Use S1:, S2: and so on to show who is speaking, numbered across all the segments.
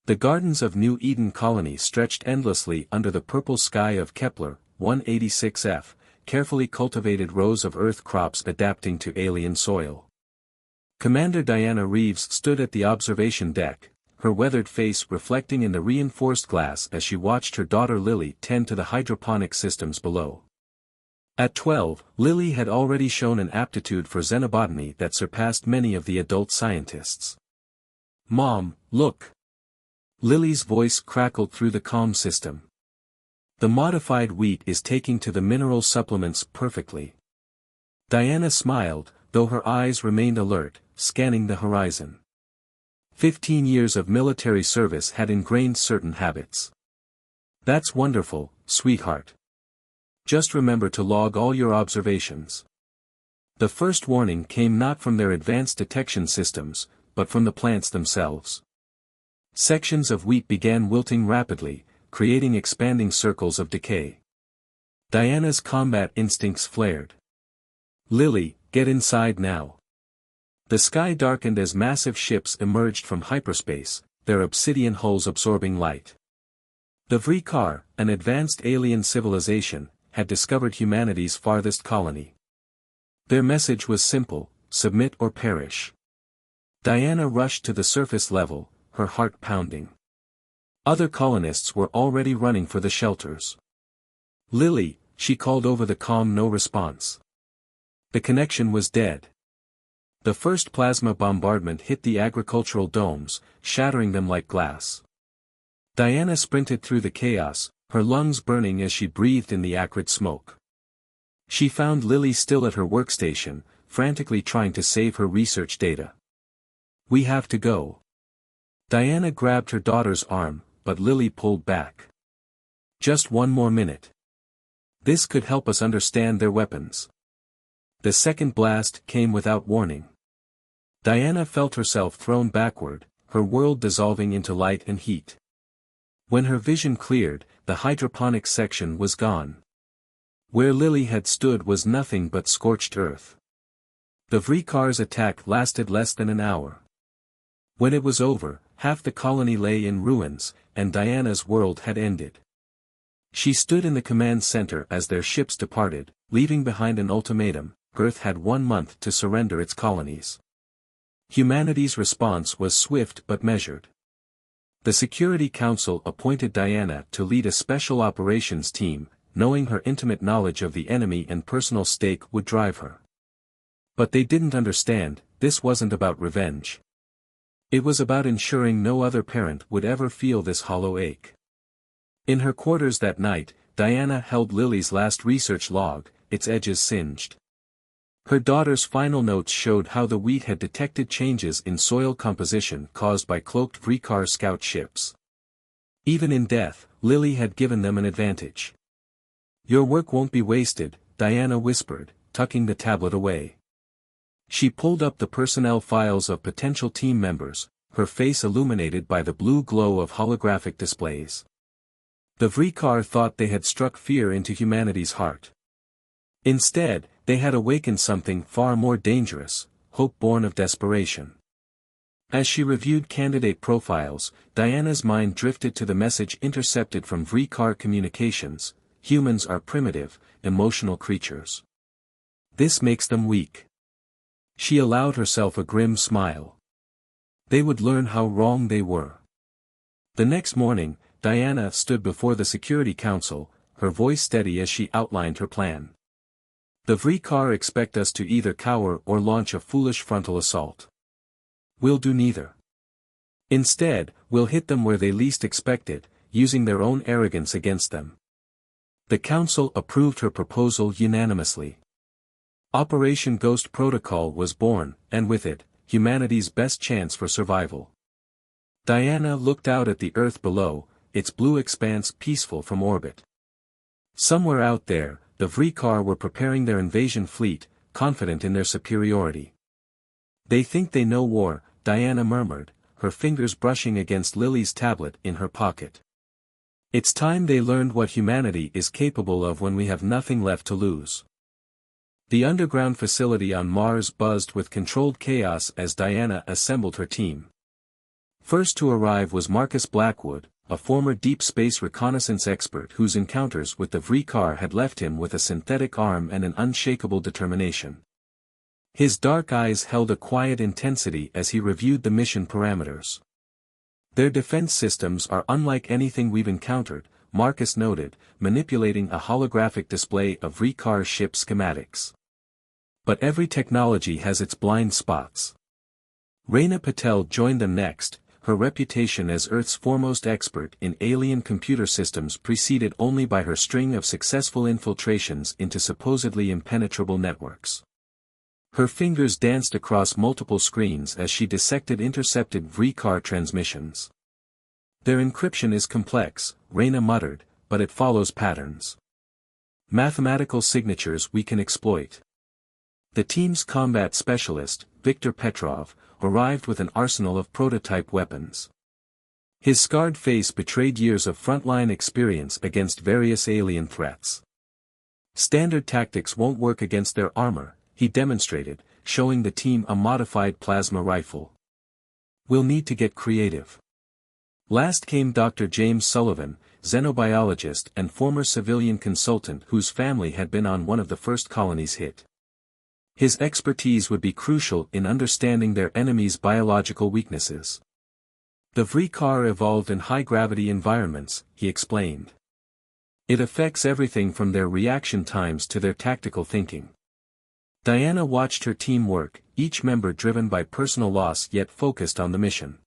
S1: The gardens of New Eden Colony stretched endlessly under the purple sky of Kepler 186f, carefully cultivated rows of Earth crops adapting to alien soil. Commander Diana Reeves stood at the observation deck, her weathered face reflecting in the reinforced glass as she watched her daughter Lily tend to the hydroponic systems below. At 12, Lily had already shown an aptitude for xenobotany that surpassed many of the adult scientists. "Mom, look!" Lily's voice crackled through the comm system. "The modified wheat is taking to the mineral supplements perfectly." Diana smiled, though her eyes remained alert, scanning the horizon. 15 years of military service had ingrained certain habits. "That's wonderful, sweetheart. Just remember to log all your observations." The first warning came not from their advanced detection systems, but from the plants themselves. Sections of wheat began wilting rapidly, creating expanding circles of decay. Diana's combat instincts flared. "Lily, get inside now." The sky darkened as massive ships emerged from hyperspace, their obsidian hulls absorbing light. The Vrikar, an advanced alien civilization, had discovered humanity's farthest colony. Their message was simple: submit or perish. Diana rushed to the surface level, her heart pounding. Other colonists were already running for the shelters. "Lily," she called over the comm. No response. The connection was dead. The first plasma bombardment hit the agricultural domes, shattering them like glass. Diana sprinted through the chaos, her lungs burning as she breathed in the acrid smoke. She found Lily still at her workstation, frantically trying to save her research data. "We have to go." Diana grabbed her daughter's arm, but Lily pulled back. "Just one more minute. This could help us understand their weapons." The second blast came without warning. Diana felt herself thrown backward, her world dissolving into light and heat. When her vision cleared, the hydroponic section was gone. Where Lily had stood was nothing but scorched earth. The Vrikar's attack lasted less than an hour. When it was over, half the colony lay in ruins, and Diana's world had ended. She stood in the command center as their ships departed, leaving behind an ultimatum: Earth had 1 month to surrender its colonies. Humanity's response was swift but measured. The Security Council appointed Diana to lead a special operations team, knowing her intimate knowledge of the enemy and personal stake would drive her. But they didn't understand, this wasn't about revenge. It was about ensuring no other parent would ever feel this hollow ache. In her quarters that night, Diana held Lily's last research log, its edges singed. Her daughter's final notes showed how the wheat had detected changes in soil composition caused by cloaked Vrikar scout ships. Even in death, Lily had given them an advantage. "Your work won't be wasted," Diana whispered, tucking the tablet away. She pulled up the personnel files of potential team members, her face illuminated by the blue glow of holographic displays. The Vrikar thought they had struck fear into humanity's heart. Instead, they had awakened something far more dangerous, hope born of desperation. As she reviewed candidate profiles, Diana's mind drifted to the message intercepted from Vrikar communications: humans are primitive, emotional creatures. This makes them weak. She allowed herself a grim smile. They would learn how wrong they were. The next morning, Diana stood before the Security Council, her voice steady as she outlined her plan. "The Vrikar expect us to either cower or launch a foolish frontal assault. We'll do neither. Instead, we'll hit them where they least expect it, using their own arrogance against them." The Council approved her proposal unanimously. Operation Ghost Protocol was born, and with it, humanity's best chance for survival. Diana looked out at the Earth below, its blue expanse peaceful from orbit. Somewhere out there, the Vrikar were preparing their invasion fleet, confident in their superiority. "They think they know war," Diana murmured, her fingers brushing against Lily's tablet in her pocket. "It's time they learned what humanity is capable of when we have nothing left to lose." The underground facility on Mars buzzed with controlled chaos as Diana assembled her team. First to arrive was Marcus Blackwood, a former deep space reconnaissance expert whose encounters with the Vrikar had left him with a synthetic arm and an unshakable determination. His dark eyes held a quiet intensity as he reviewed the mission parameters. Their defense systems are unlike anything we've encountered, Marcus noted, manipulating a holographic display of Vrikar ship schematics. But every technology has its blind spots. Reyna Patel joined them next, her reputation as Earth's foremost expert in alien computer systems preceded only by her string of successful infiltrations into supposedly impenetrable networks. Her fingers danced across multiple screens as she dissected intercepted Vrikar transmissions. Their encryption is complex, Reyna muttered, but it follows patterns. Mathematical signatures we can exploit. The team's combat specialist, Viktor Petrov, arrived with an arsenal of prototype weapons. His scarred face betrayed years of frontline experience against various alien threats. Standard tactics won't work against their armor, he demonstrated, showing the team a modified plasma rifle. We'll need to get creative. Last came Dr. James Sullivan, xenobiologist and former civilian consultant whose family had been on one of the first colonies hit. His expertise would be crucial in understanding their enemies' biological weaknesses. The Vrikar evolved in high-gravity environments, he explained. It affects everything from their reaction times to their tactical thinking. Diana watched her team work, each member driven by personal loss yet focused on the mission.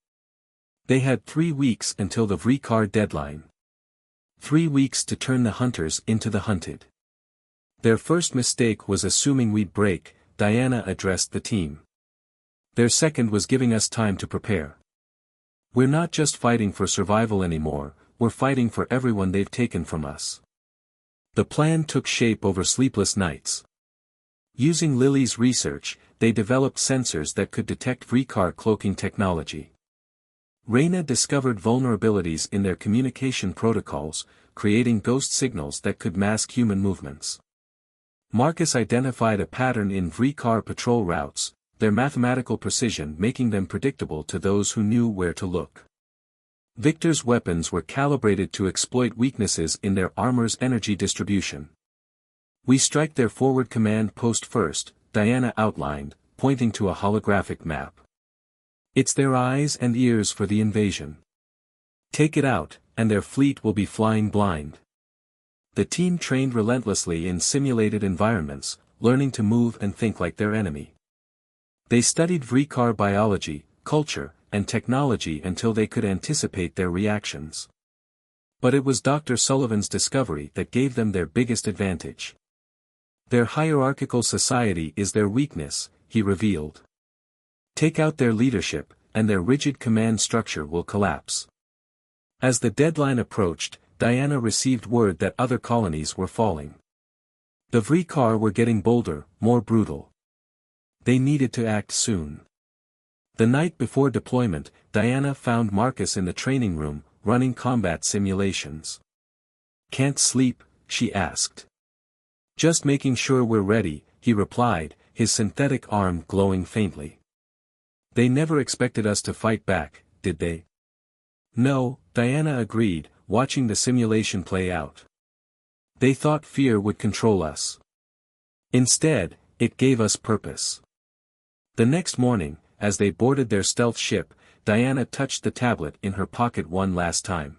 S1: They had 3 weeks until the Vrikar deadline. 3 weeks to turn the hunters into the hunted. Their first mistake was assuming we'd break, Diana addressed the team. Their second was giving us time to prepare. We're not just fighting for survival anymore, we're fighting for everyone they've taken from us. The plan took shape over sleepless nights. Using Lily's research, they developed sensors that could detect Vrikar cloaking technology. Reyna discovered vulnerabilities in their communication protocols, creating ghost signals that could mask human movements. Marcus identified a pattern in Vrikar patrol routes, their mathematical precision making them predictable to those who knew where to look. Victor's weapons were calibrated to exploit weaknesses in their armor's energy distribution. We strike their forward command post first, Diana outlined, pointing to a holographic map. It's their eyes and ears for the invasion. Take it out, and their fleet will be flying blind. The team trained relentlessly in simulated environments, learning to move and think like their enemy. They studied Vrikar biology, culture, and technology until they could anticipate their reactions. But it was Dr. Sullivan's discovery that gave them their biggest advantage. Their hierarchical society is their weakness, he revealed. Take out their leadership, and their rigid command structure will collapse. As the deadline approached, Diana received word that other colonies were falling. The Vrikar were getting bolder, more brutal. They needed to act soon. The night before deployment, Diana found Marcus in the training room, running combat simulations. "Can't sleep?" she asked. "Just making sure we're ready," he replied, his synthetic arm glowing faintly. "They never expected us to fight back, did they?" "No," Diana agreed, watching the simulation play out. "They thought fear would control us. Instead, it gave us purpose." The next morning, as they boarded their stealth ship, Diana touched the tablet in her pocket one last time.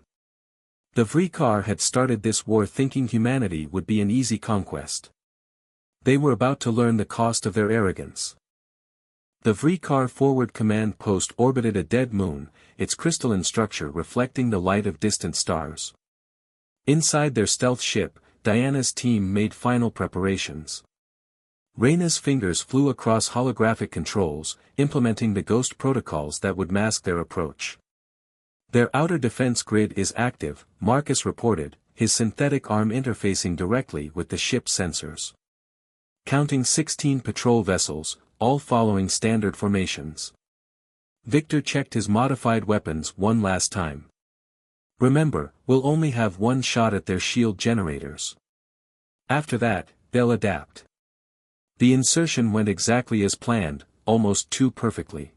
S1: The Vrikar had started this war thinking humanity would be an easy conquest. They were about to learn the cost of their arrogance. The Vrikar forward command post orbited a dead moon, its crystalline structure reflecting the light of distant stars. Inside their stealth ship, Diana's team made final preparations. Reyna's fingers flew across holographic controls, implementing the ghost protocols that would mask their approach. "Their outer defense grid is active," Marcus reported, his synthetic arm interfacing directly with the ship's sensors. Counting 16 patrol vessels, all following standard formations. Victor checked his modified weapons one last time. "Remember, we'll only have one shot at their shield generators. After that, they'll adapt." The insertion went exactly as planned, almost too perfectly.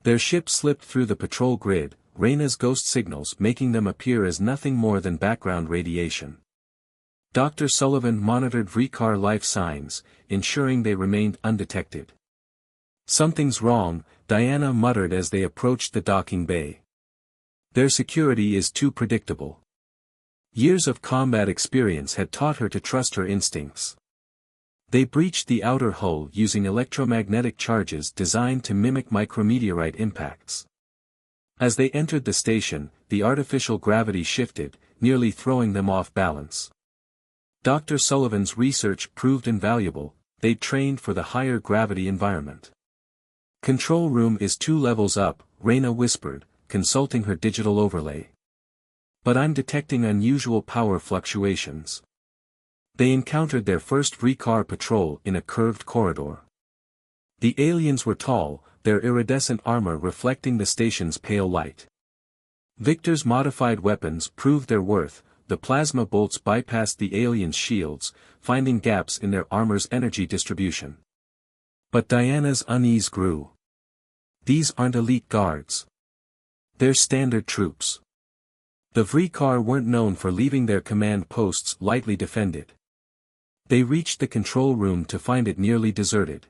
S1: Their ship slipped through the patrol grid, Reyna's ghost signals making them appear as nothing more than background radiation. Dr. Sullivan monitored Vrekar life signs, ensuring they remained undetected. "Something's wrong," Diana muttered as they approached the docking bay. "Their security is too predictable." Years of combat experience had taught her to trust her instincts. They breached the outer hull using electromagnetic charges designed to mimic micrometeorite impacts. As they entered the station, the artificial gravity shifted, nearly throwing them off balance. Dr. Sullivan's research proved invaluable, they'd trained for the higher gravity environment. "Control room is 2 levels up," Reyna whispered, consulting her digital overlay. "But I'm detecting unusual power fluctuations." They encountered their first Vrekar patrol in a curved corridor. The aliens were tall, their iridescent armor reflecting the station's pale light. Victor's modified weapons proved their worth. The plasma bolts bypassed the aliens' shields, finding gaps in their armor's energy distribution. But Diana's unease grew. These aren't elite guards. They're standard troops. The Vrekar weren't known for leaving their command posts lightly defended. They reached the control room to find it nearly deserted.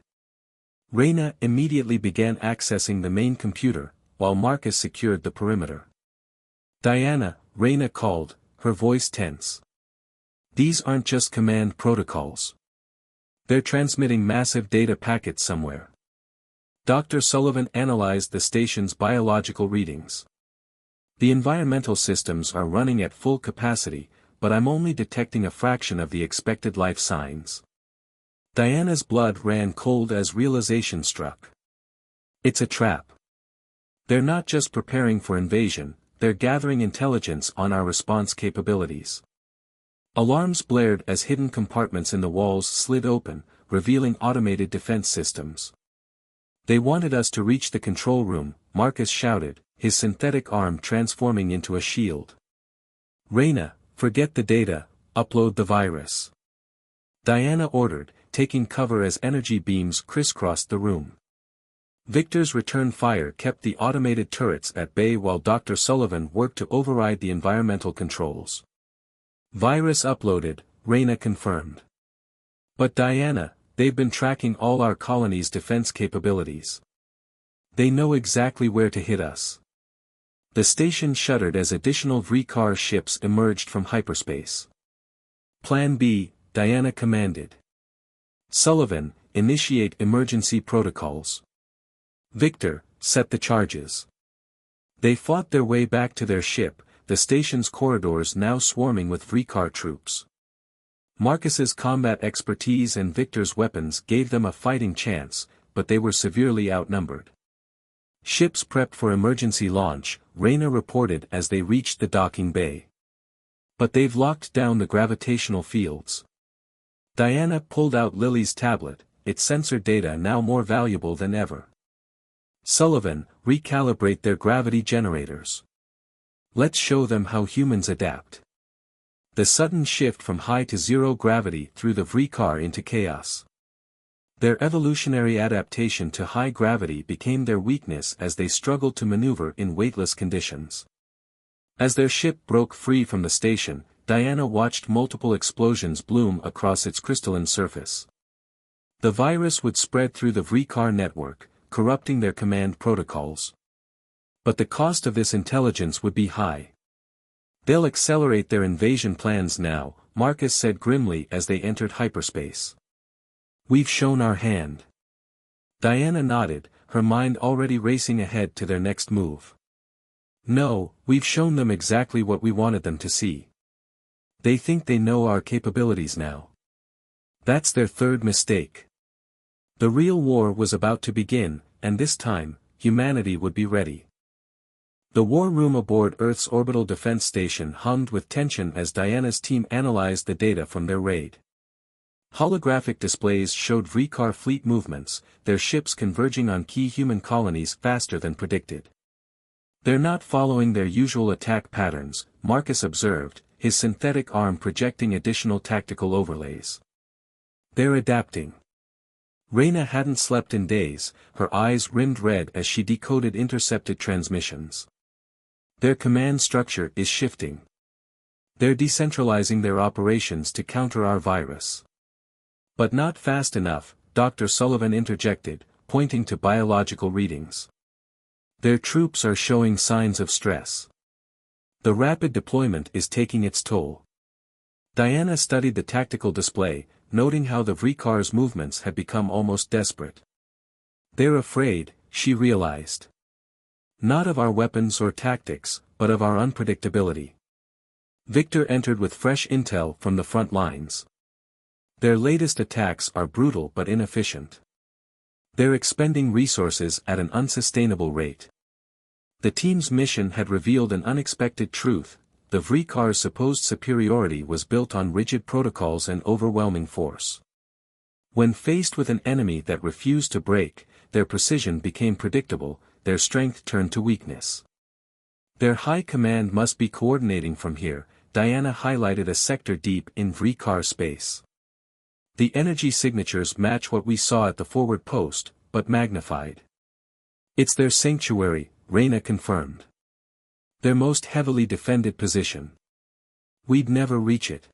S1: Reyna immediately began accessing the main computer, while Marcus secured the perimeter. "Diana," Reyna called, her voice tense. "These aren't just command protocols. They're transmitting massive data packets somewhere." Dr. Sullivan analyzed the station's biological readings. "The environmental systems are running at full capacity, but I'm only detecting a fraction of the expected life signs." Diana's blood ran cold as realization struck. It's a trap. They're not just preparing for invasion, they're gathering intelligence on our response capabilities. Alarms blared as hidden compartments in the walls slid open, revealing automated defense systems. "They wanted us to reach the control room," Marcus shouted, his synthetic arm transforming into a shield. "Reyna, forget the data, upload the virus." Diana ordered, taking cover as energy beams crisscrossed the room. Victor's return fire kept the automated turrets at bay while Dr. Sullivan worked to override the environmental controls. "Virus uploaded," Reyna confirmed. "But Diana, they've been tracking all our colony's defense capabilities. They know exactly where to hit us." The station shuddered as additional Vrekar ships emerged from hyperspace. "Plan B," Diana commanded. "Sullivan, initiate emergency protocols. Victor, set the charges." They fought their way back to their ship, the station's corridors now swarming with Vrekar troops. Marcus's combat expertise and Victor's weapons gave them a fighting chance, but they were severely outnumbered. "Ships prepped for emergency launch," Reyna reported as they reached the docking bay. "But they've locked down the gravitational fields." Diana pulled out Lily's tablet, its sensor data now more valuable than ever. "Sullivan, recalibrate their gravity generators. Let's show them how humans adapt." The sudden shift from high to zero gravity threw the Vrekar into chaos. Their evolutionary adaptation to high gravity became their weakness as they struggled to maneuver in weightless conditions. As their ship broke free from the station, Diana watched multiple explosions bloom across its crystalline surface. The virus would spread through the Vrekar network, corrupting their command protocols. But the cost of this intelligence would be high. "They'll accelerate their invasion plans now," Marcus said grimly as they entered hyperspace. "We've shown our hand." Diana nodded, her mind already racing ahead to their next move. "No, we've shown them exactly what we wanted them to see. They think they know our capabilities now. That's their third mistake." The real war was about to begin, and this time, humanity would be ready. The war room aboard Earth's orbital defense station hummed with tension as Diana's team analyzed the data from their raid. Holographic displays showed Vrekar fleet movements, their ships converging on key human colonies faster than predicted. "They're not following their usual attack patterns," Marcus observed, his synthetic arm projecting additional tactical overlays. "They're adapting." Reyna hadn't slept in days, her eyes rimmed red as she decoded intercepted transmissions. Their command structure is shifting. They're decentralizing their operations to counter our virus. But not fast enough, Dr. Sullivan interjected, pointing to biological readings. Their troops are showing signs of stress. The rapid deployment is taking its toll. Diana studied the tactical display, noting how the Vrikar's movements had become almost desperate. They're afraid, she realized. Not of our weapons or tactics, but of our unpredictability. Victor entered with fresh intel from the front lines. Their latest attacks are brutal but inefficient. They're expending resources at an unsustainable rate. The team's mission had revealed an unexpected truth: the Vrikar's supposed superiority was built on rigid protocols and overwhelming force. When faced with an enemy that refused to break, their precision became predictable, their strength turned to weakness. Their high command must be coordinating from here. Diana highlighted a sector deep in Vrikar space. The energy signatures match what we saw at the forward post, but magnified. It's their sanctuary, Reyna confirmed. Their most heavily defended position. We'd never reach it.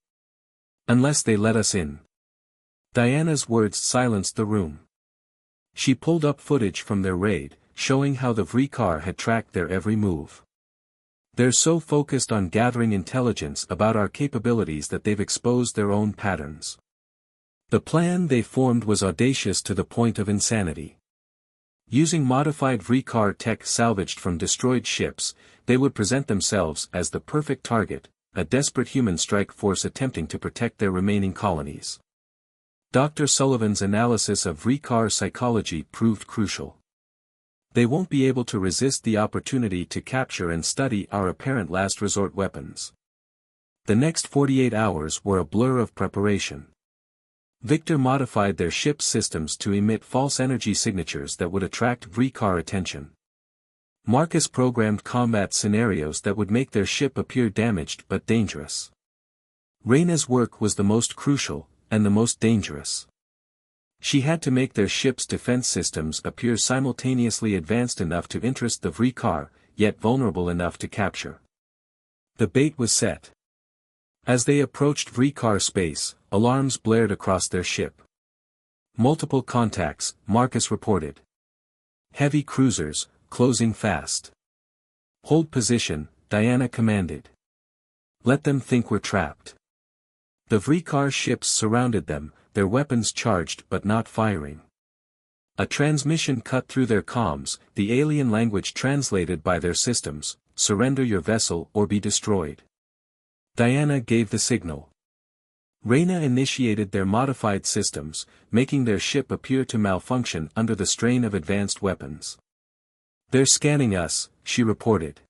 S1: Unless they let us in. Diana's words silenced the room. She pulled up footage from their raid, showing how the Vrikar had tracked their every move. They're so focused on gathering intelligence about our capabilities that they've exposed their own patterns. The plan they formed was audacious to the point of insanity. Using modified Vrikar tech salvaged from destroyed ships, they would present themselves as the perfect target, a desperate human strike force attempting to protect their remaining colonies. Dr. Sullivan's analysis of Vrikar psychology proved crucial. They won't be able to resist the opportunity to capture and study our apparent last resort weapons. The next 48 hours were a blur of preparation. Victor modified their ship's systems to emit false energy signatures that would attract Vrikar attention. Marcus programmed combat scenarios that would make their ship appear damaged but dangerous. Reyna's work was the most crucial, and the most dangerous. She had to make their ship's defense systems appear simultaneously advanced enough to interest the Vrikar, yet vulnerable enough to capture. The bait was set. As they approached Vrikar space, alarms blared across their ship. Multiple contacts, Marcus reported. Heavy cruisers, closing fast. Hold position, Diana commanded. Let them think we're trapped. The Vrikar ships surrounded them, their weapons charged but not firing. A transmission cut through their comms, the alien language translated by their systems: surrender your vessel or be destroyed. Diana gave the signal. Reyna initiated their modified systems, making their ship appear to malfunction under the strain of advanced weapons. They're scanning us, she reported.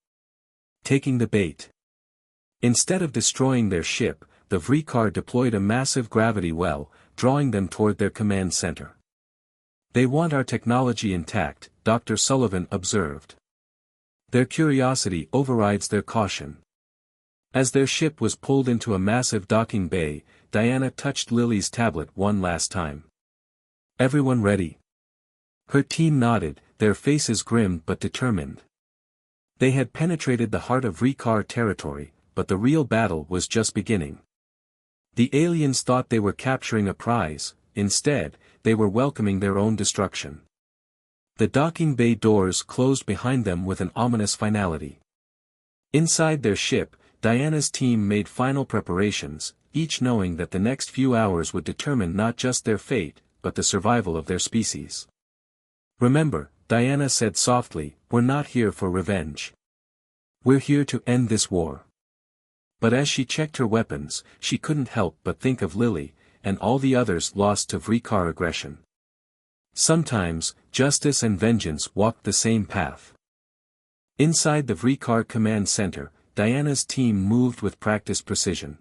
S1: Taking the bait. Instead of destroying their ship, the Vrikar deployed a massive gravity well, drawing them toward their command center. They want our technology intact, Dr. Sullivan observed. Their curiosity overrides their caution. As their ship was pulled into a massive docking bay, Diana touched Lily's tablet one last time. Everyone ready? Her team nodded, their faces grim but determined. They had penetrated the heart of Vrikar territory, but the real battle was just beginning. The aliens thought they were capturing a prize, instead, they were welcoming their own destruction. The docking bay doors closed behind them with an ominous finality. Inside their ship, Diana's team made final preparations, each knowing that the next few hours would determine not just their fate, but the survival of their species. Remember, Diana said softly, we're not here for revenge. We're here to end this war. But as she checked her weapons, she couldn't help but think of Lily, and all the others lost to Vrikar aggression. Sometimes, justice and vengeance walked the same path. Inside the Vrikar command center, Diana's team moved with practiced precision.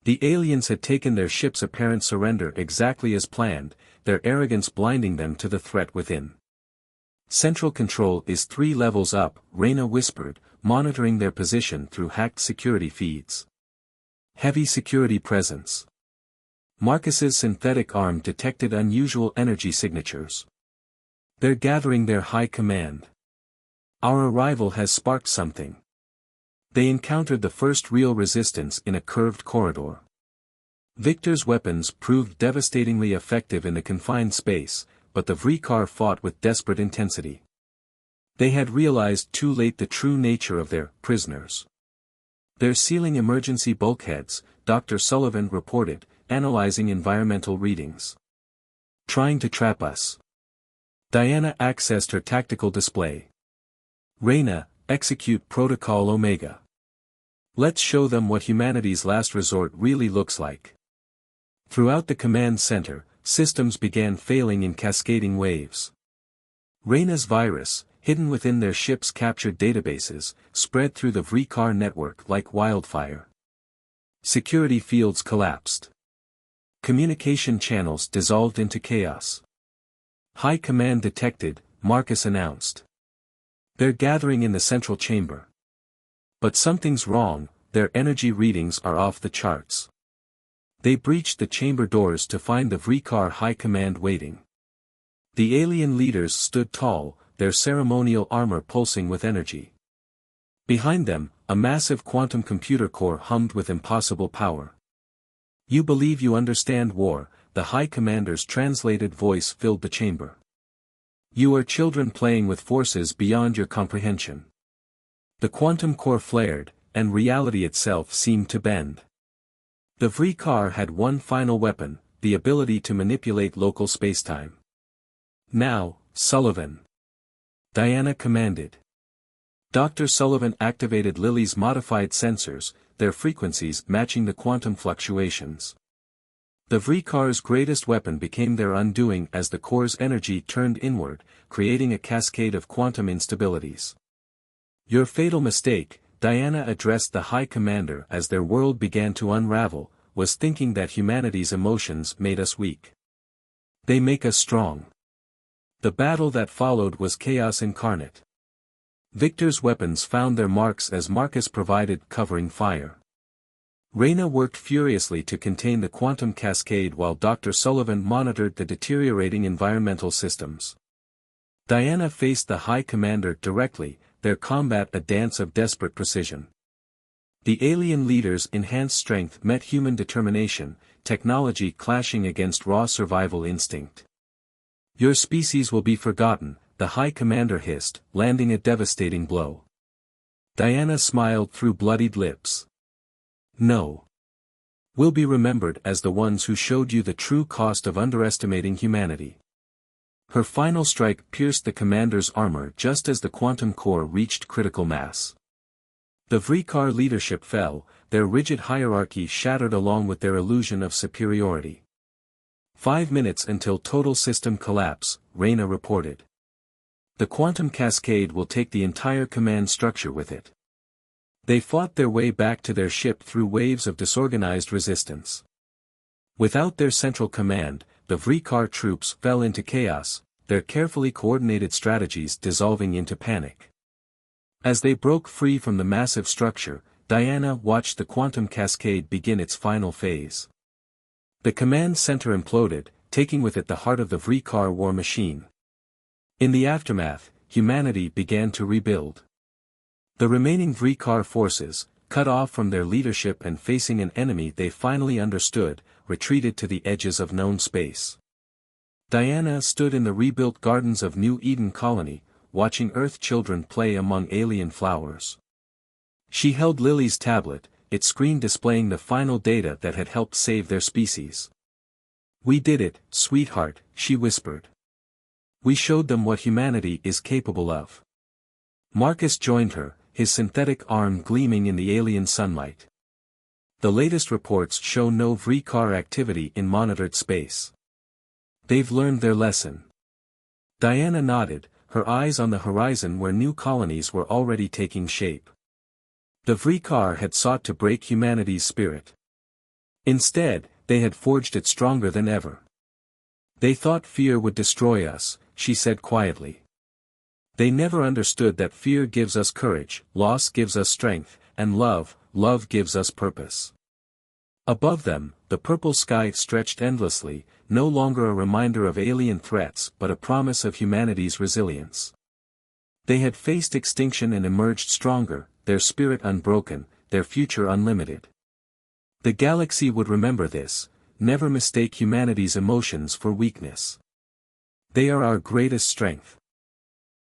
S1: The aliens had taken their ship's apparent surrender exactly as planned, their arrogance blinding them to the threat within. Central control is 3 levels up, Reyna whispered, monitoring their position through hacked security feeds. Heavy security presence. Marcus's synthetic arm detected unusual energy signatures. They're gathering their high command. Our arrival has sparked something. They encountered the first real resistance in a curved corridor. Victor's weapons proved devastatingly effective in the confined space, but the Vrikar fought with desperate intensity. They had realized too late the true nature of their prisoners. They're sealing emergency bulkheads, Dr. Sullivan reported, analyzing environmental readings. Trying to trap us. Diana accessed her tactical display. Reyna, execute Protocol Omega. Let's show them what humanity's last resort really looks like. Throughout the command center, systems began failing in cascading waves. Reyna's virus, hidden within their ship's captured databases, spread through the Vrikar network like wildfire. Security fields collapsed. Communication channels dissolved into chaos. High command detected, Marcus announced. They're gathering in the central chamber. But something's wrong, their energy readings are off the charts. They breached the chamber doors to find the Vrikar High Command waiting. The alien leaders stood tall, their ceremonial armor pulsing with energy. Behind them, a massive quantum computer core hummed with impossible power. You believe you understand war, the High Commander's translated voice filled the chamber. You are children playing with forces beyond your comprehension. The quantum core flared, and reality itself seemed to bend. The Vrikar had one final weapon, the ability to manipulate local spacetime. Now, Sullivan. Diana commanded. Dr. Sullivan activated Lily's modified sensors, their frequencies matching the quantum fluctuations. The Vrikar's greatest weapon became their undoing as the core's energy turned inward, creating a cascade of quantum instabilities. Your fatal mistake, Diana addressed the High Commander as their world began to unravel, was thinking that humanity's emotions made us weak. They make us strong. The battle that followed was chaos incarnate. Victor's weapons found their marks as Marcus provided covering fire. Reyna worked furiously to contain the quantum cascade while Dr. Sullivan monitored the deteriorating environmental systems. Diana faced the High Commander directly, their combat a dance of desperate precision. The alien leaders' enhanced strength met human determination, technology clashing against raw survival instinct. Your species will be forgotten, the High Commander hissed, landing a devastating blow. Diana smiled through bloodied lips. No. We'll be remembered as the ones who showed you the true cost of underestimating humanity. Her final strike pierced the commander's armor just as the quantum core reached critical mass. The Vrikar leadership fell, their rigid hierarchy shattered along with their illusion of superiority. 5 minutes until total system collapse, Reyna reported. The quantum cascade will take the entire command structure with it. They fought their way back to their ship through waves of disorganized resistance. Without their central command, the Vrikar troops fell into chaos, their carefully coordinated strategies dissolving into panic. As they broke free from the massive structure, Diana watched the quantum cascade begin its final phase. The command center imploded, taking with it the heart of the Vrikar war machine. In the aftermath, humanity began to rebuild. The remaining Vrikar forces, cut off from their leadership and facing an enemy they finally understood, retreated to the edges of known space. Diana stood in the rebuilt gardens of New Eden Colony, watching Earth children play among alien flowers. She held Lily's tablet, its screen displaying the final data that had helped save their species. We did it, sweetheart, she whispered. We showed them what humanity is capable of. Marcus joined her, his synthetic arm gleaming in the alien sunlight. The latest reports show no Vrikar activity in monitored space. They've learned their lesson. Diana nodded, her eyes on the horizon where new colonies were already taking shape. The Vrikar had sought to break humanity's spirit. Instead, they had forged it stronger than ever. They thought fear would destroy us, she said quietly. They never understood that fear gives us courage, loss gives us strength, and love gives us purpose. Above them, the purple sky stretched endlessly, no longer a reminder of alien threats but a promise of humanity's resilience. They had faced extinction and emerged stronger, their spirit unbroken, their future unlimited. The galaxy would remember this, never mistake humanity's emotions for weakness. They are our greatest strength.